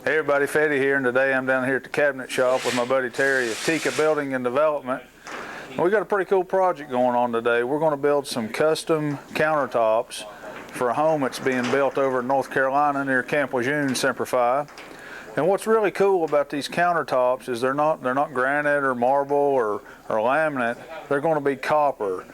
Hey everybody, Fetty here, and today I'm down here at the cabinet shop with my buddy Terry at Tika Building and Development. We got a pretty cool project going on today. We're going to build some custom countertops for a home that's being built over in North Carolina near Camp Lejeune, Semper Fi. And what's really cool about these countertops is they're not granite or marble or laminate. They're going to be copper.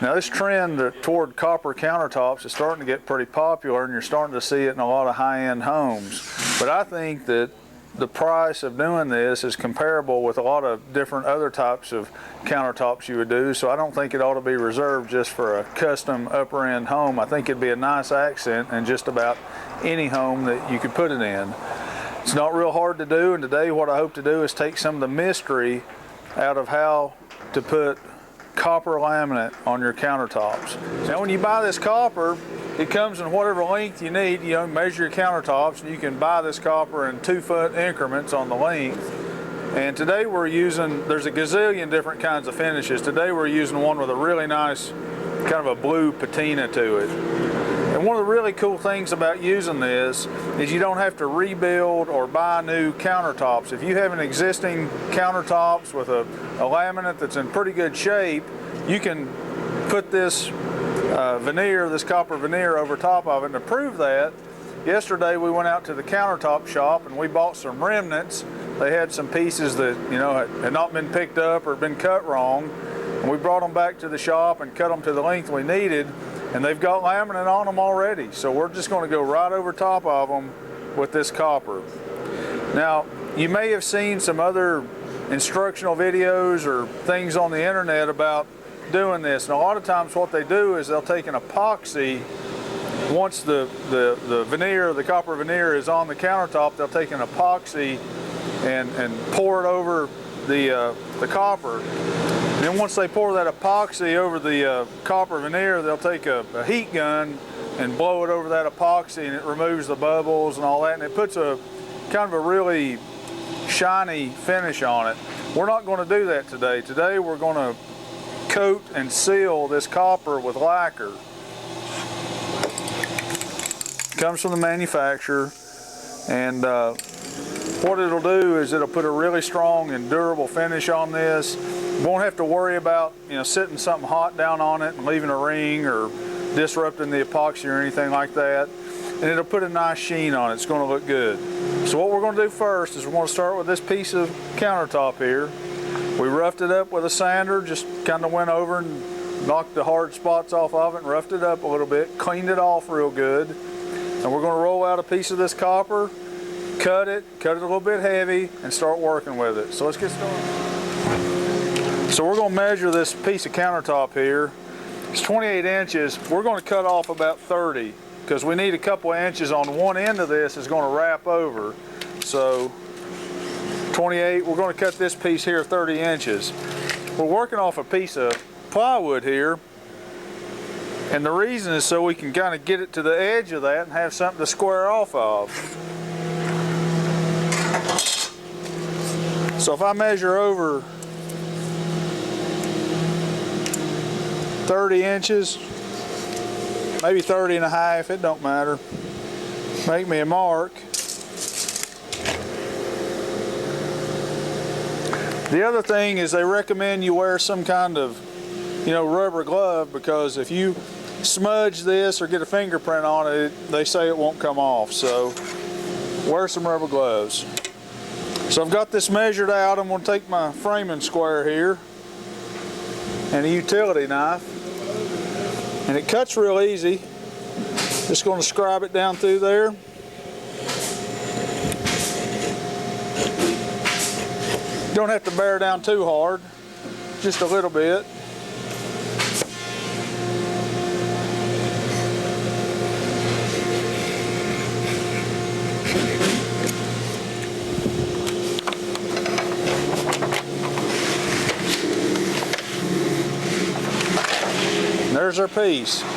Now this trend toward copper countertops is starting to get pretty popular, and you're starting to see it in a lot of high-end homes. But I think that the price of doing this is comparable with a lot of different other types of countertops you would do, so I don't think it ought to be reserved just for a custom upper-end home. I think it'd be a nice accent in just about any home that you could put it in. It's not real hard to do, and today what I hope to do is take some of the mystery out of how to put copper laminate on your countertops. Now when you buy this copper, it comes in whatever length you need. You measure your countertops, and you can buy this copper in 2-foot increments on the length. And today we're using, there's a gazillion different kinds of finishes. Today we're using one with a really nice kind of a blue patina to it. And one of the really cool things about using this is you don't have to rebuild or buy new countertops. If you have an existing countertops with a laminate that's in pretty good shape, you can put this veneer, this copper veneer over top of it. And to prove that, yesterday we went out to the countertop shop and we bought some remnants. They had some pieces that had not been picked up or been cut wrong. And we brought them back to the shop and cut them to the length we needed. And they've got laminate on them already. So we're just going to go right over top of them with this copper. Now, you may have seen some other instructional videos or things on the internet about doing this. And a lot of times what they do is they'll take an epoxy. Once the veneer, the copper veneer is on the countertop, they'll take an epoxy and pour it over the copper. And then once they pour that epoxy over the copper veneer, they'll take a heat gun and blow it over that epoxy, and it removes the bubbles and all that, and it puts a kind of a really shiny finish on it. We're not going to do that today. Today we're going to coat and seal this copper with lacquer. It comes from the manufacturer, and what it'll do is it'll put a really strong and durable finish on this. You won't have to worry about sitting something hot down on it and leaving a ring or disrupting the epoxy or anything like that. And it'll put a nice sheen on it. It's going to look good. So what we're going to do first is we're going to start with this piece of countertop here. We roughed it up with a sander, just kind of went over and knocked the hard spots off of it and roughed it up a little bit, cleaned it off real good. And we're going to roll out a piece of this copper, cut it a little bit heavy, and start working with it. So let's get started. So we're going to measure this piece of countertop here. It's 28 inches. We're going to cut off about 30 because we need a couple of inches on one end of this is going to wrap over. So 28, we're going to cut this piece here 30 inches. We're working off a piece of plywood here, and the reason is so we can kind of get it to the edge of that and have something to square off of. So if I measure over 30 inches, maybe 30 and a half, it don't matter. Make me a mark. The other thing is they recommend you wear some kind of, rubber glove, because if you smudge this or get a fingerprint on it, they say it won't come off. So wear some rubber gloves. So I've got this measured out. I'm going to take my framing square here and a utility knife. And it cuts real easy. Just going to scribe it down through there. Don't have to bear down too hard, just a little bit. There's our piece. 3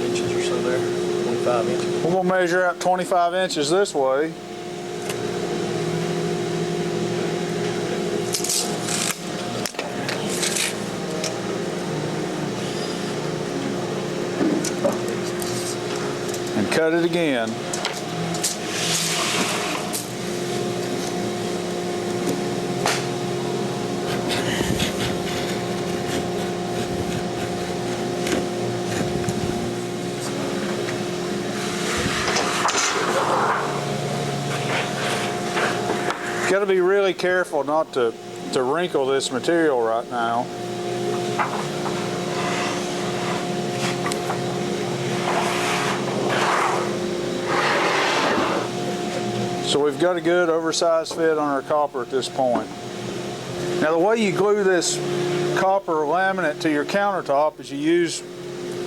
inches or so there, 25 inches. We're going to measure out 25 inches this way. and cut it again. Got to be really careful not to wrinkle this material right now. So we've got a good oversized fit on our copper at this point. Now the way you glue this copper laminate to your countertop is you use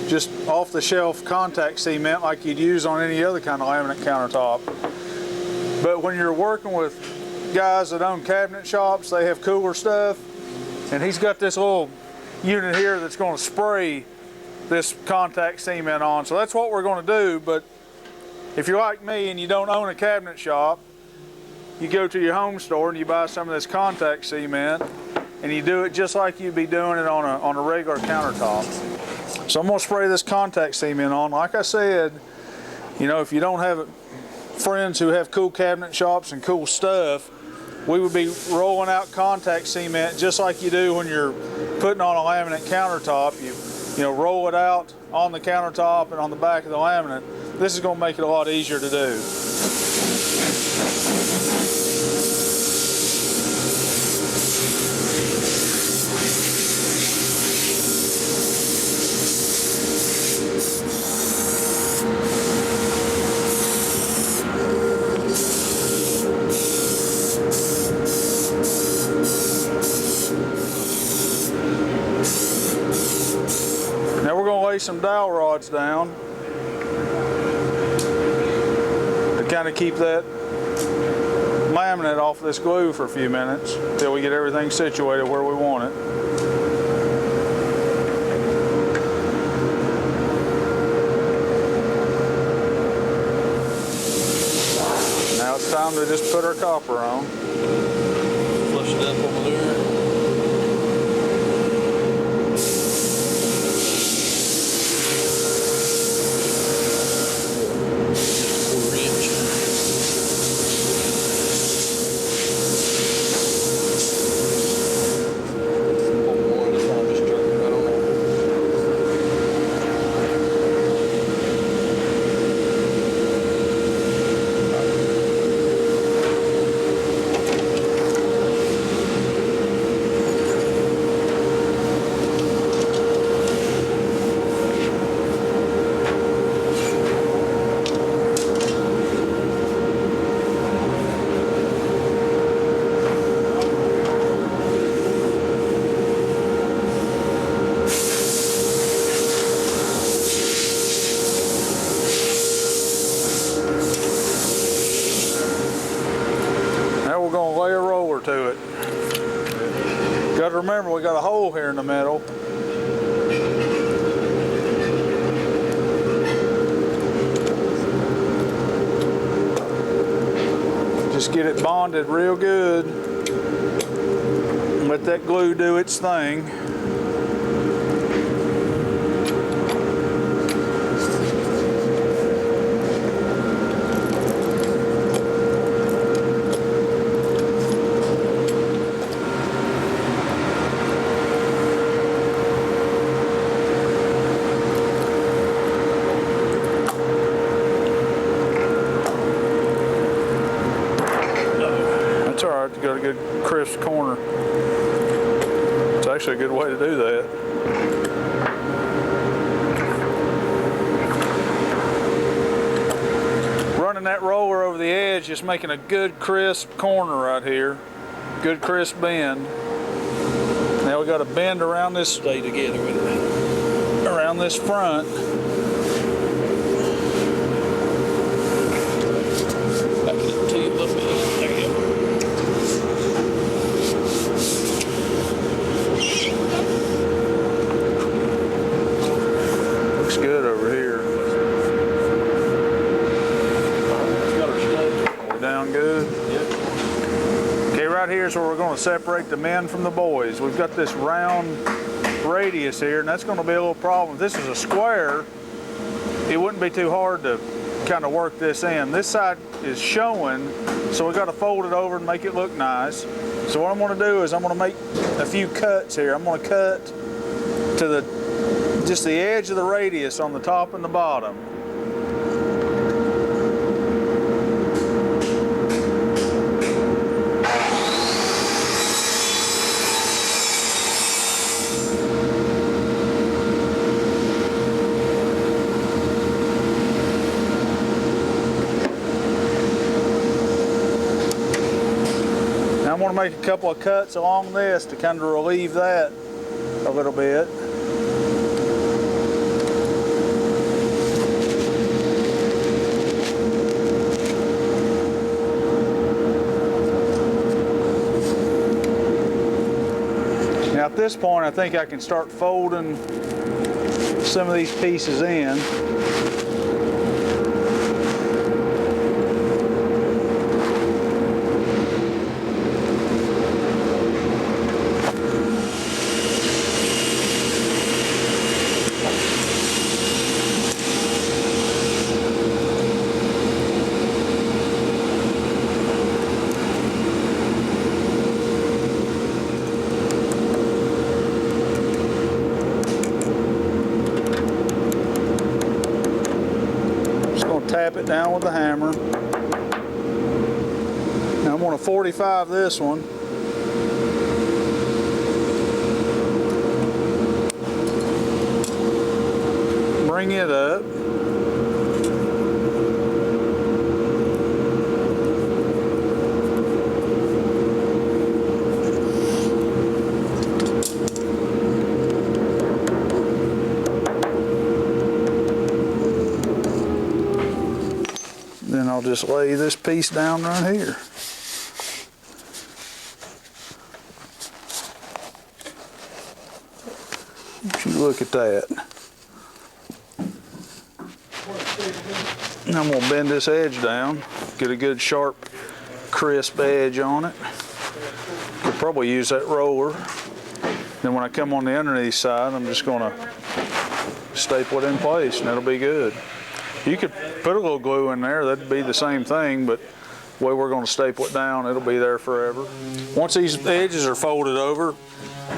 just off-the-shelf contact cement like you'd use on any other kind of laminate countertop. But when you're working with guys that own cabinet shops, they have cooler stuff, and he's got this little unit here that's going to spray this contact cement on. So that's what we're going to do. But if you're like me and you don't own a cabinet shop, you go to your home store and you buy some of this contact cement, and you do it just like you'd be doing it on a regular countertop. So I'm going to spray this contact cement on. Like I said, you know, if you don't have friends who have cool cabinet shops and cool stuff, we would be rolling out contact cement just like you do when you're putting on a laminate countertop. You know, roll it out on the countertop and on the back of the laminate. This is going to make it a lot easier to do. Now we're going to lay some dowel rods down to kind of keep that laminate off this glue for a few minutes until we get everything situated where we want it. Now it's time to just put our copper on. Flush it up over there. We're going to lay a roller to it. Got to remember we got a hole here in the middle. Just get it bonded real good. Let that glue do its thing. It's all right to get a good crisp corner. It's actually a good way to do that. Running that roller over the edge, just making a good crisp corner right here. Good crisp bend. Now we got to bend around this, Stay together with it. around this front. Back it to you a little bit. There you go. Looks good over here. Got her stuck. We're down good. Yep. Okay, right here is where we're going to separate the men from the boys. We've got this round radius here, and that's going to be a little problem. If this is a square, it wouldn't be too hard to kind of work this in. This side is showing, so we got to fold it over and make it look nice. So what I'm going to do is I'm going to make a few cuts here. I'm going to cut to just the edge of the radius on the top and the bottom. I'm going to make a couple of cuts along this to kind of relieve that a little bit. Now at this point I think I can start folding some of these pieces in. Tap it down with the hammer. Now I'm going to 45 this one. Bring it up. Then I'll just lay this piece down right here. Look at that. And I'm going to bend this edge down, get a good sharp, crisp edge on it. Could probably use that roller. Then when I come on the underneath side, I'm just going to staple it in place and it'll be good. You could put a little glue in there, that'd be the same thing, but the way we're going to staple it down, it'll be there forever. Once these edges are folded over,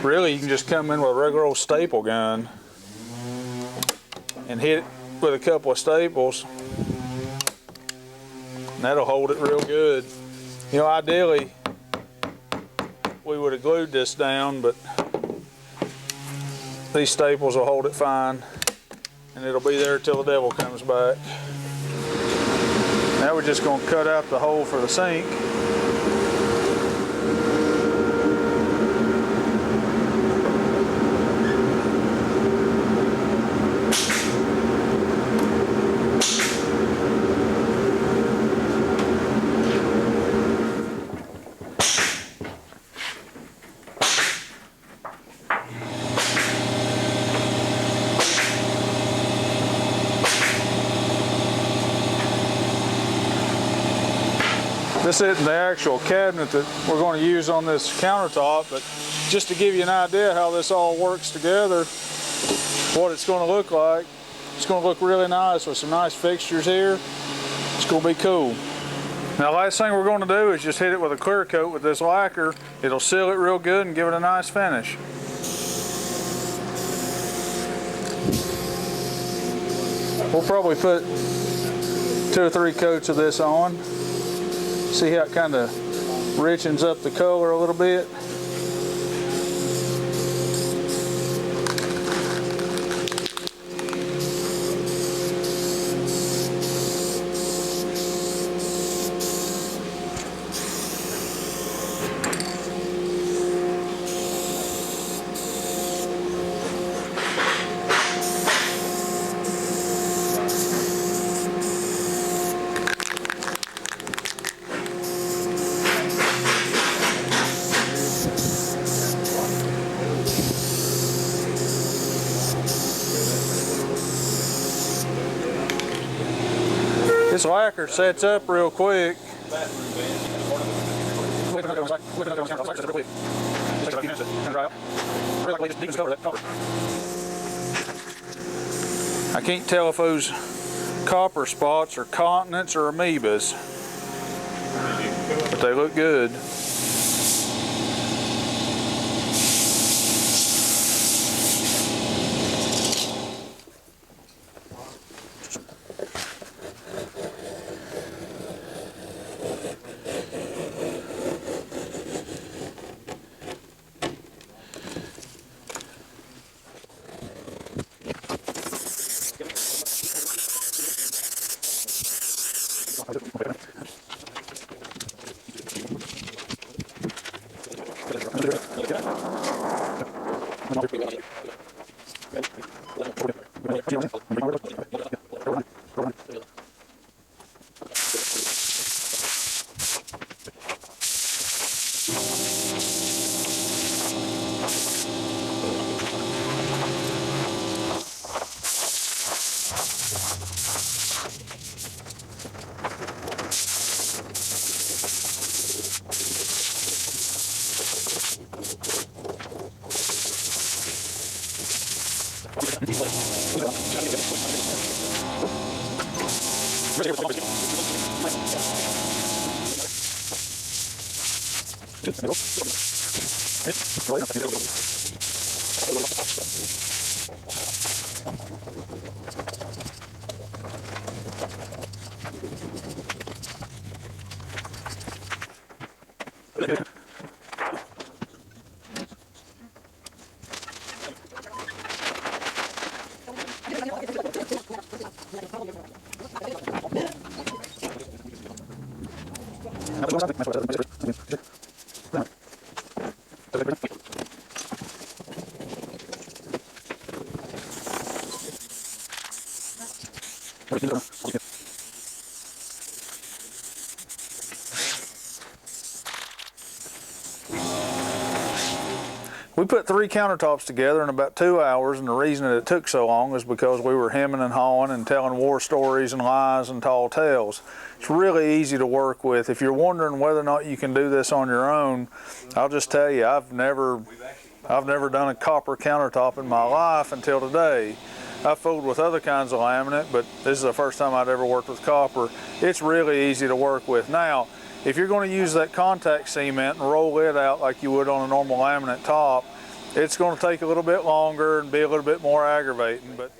really you can just come in with a regular old staple gun and hit it with a couple of staples, and that'll hold it real good. You know, ideally, we would have glued this down, but these staples will hold it fine. And it'll be there till the devil comes back. Now we're just going to cut out the hole for the sink. This isn't the actual cabinet that we're going to use on this countertop, but just to give you an idea how this all works together, what it's going to look like. It's going to look really nice with some nice fixtures here. It's going to be cool. Now, last thing we're going to do is just hit it with a clear coat with this lacquer. It'll seal it real good and give it a nice finish. We'll probably put 2 or 3 coats of this on. See how it kind of richens up the color a little bit. This lacquer sets up real quick. I can't tell if those copper spots are continents or amoebas, but they look good. We put 3 countertops together in about 2 hours, and the reason that it took so long is because we were hemming and hawing and telling war stories and lies and tall tales. It's really easy to work with. If you're wondering whether or not you can do this on your own, I'll just tell you, I've never done a copper countertop in my life until today. I've fooled with other kinds of laminate, but this is the first time I'd ever worked with copper. It's really easy to work with. Now, if you're going to use that contact cement and roll it out like you would on a normal laminate top, it's going to take a little bit longer and be a little bit more aggravating. But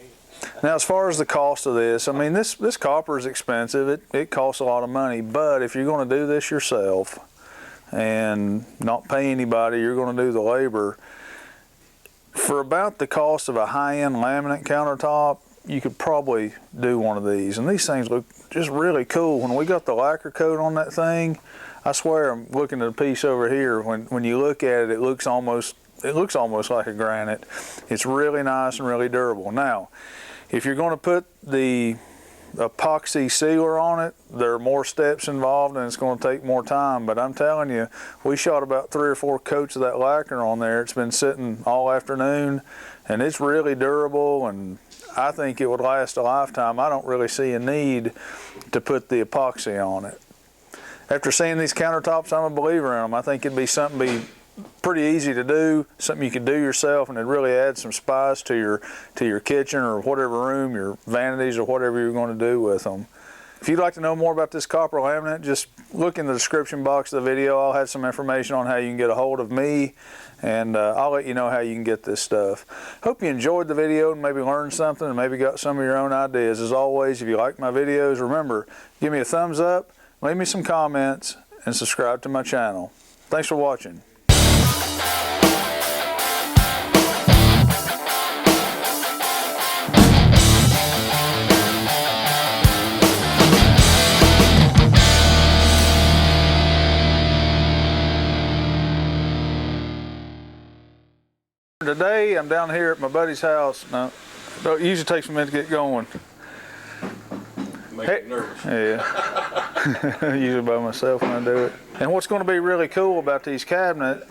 now, as far as the cost of this, I mean, this copper is expensive. It costs a lot of money. But if you're going to do this yourself and not pay anybody, you're going to do the labor. For about the cost of a high-end laminate countertop, you could probably do one of these. And these things look just really cool. When we got the lacquer coat on that thing, I swear I'm looking at a piece over here. When you look at it, it looks almost like a granite. It's really nice and really durable. Now, if you're going to put the epoxy sealer on it, there are more steps involved and it's going to take more time. But I'm telling you, we shot about 3 or 4 coats of that lacquer on there. It's been sitting all afternoon and it's really durable, and I think it would last a lifetime. I don't really see a need to put the epoxy on it. After seeing these countertops, I'm a believer in them. I think it'd be something pretty easy to do, something you could do yourself, and it'd really add some spice to your kitchen or whatever room, your vanities or whatever you're going to do with them. If you'd like to know more about this copper laminate, just look in the description box of the video. I'll have some information on how you can get a hold of me, and I'll let you know how you can get this stuff. Hope you enjoyed the video and maybe learned something and maybe got some of your own ideas. As always, if you like my videos, remember, give me a thumbs up, leave me some comments, and subscribe to my channel. Thanks for watching. Today I'm down here at my buddy's house. Now, it usually takes a minute to get going. Make me nervous. Yeah. Usually by myself when I do it. And what's going to be really cool about these cabinets,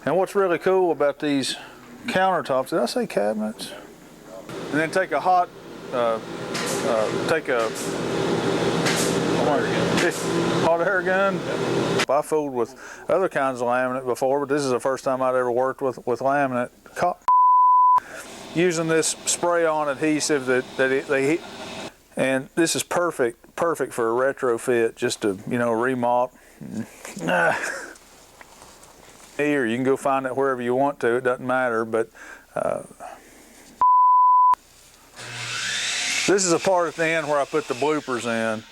and what's really cool about these countertops, did I say cabinets? And then take a hot air gun. I fooled with other kinds of laminate before, but this is the first time I'd ever worked with laminate. using this spray-on adhesive and this is perfect for a retrofit, just to, you know, remodel. Here, you can go find it wherever you want to, it doesn't matter, but this is a part at the end where I put the bloopers in.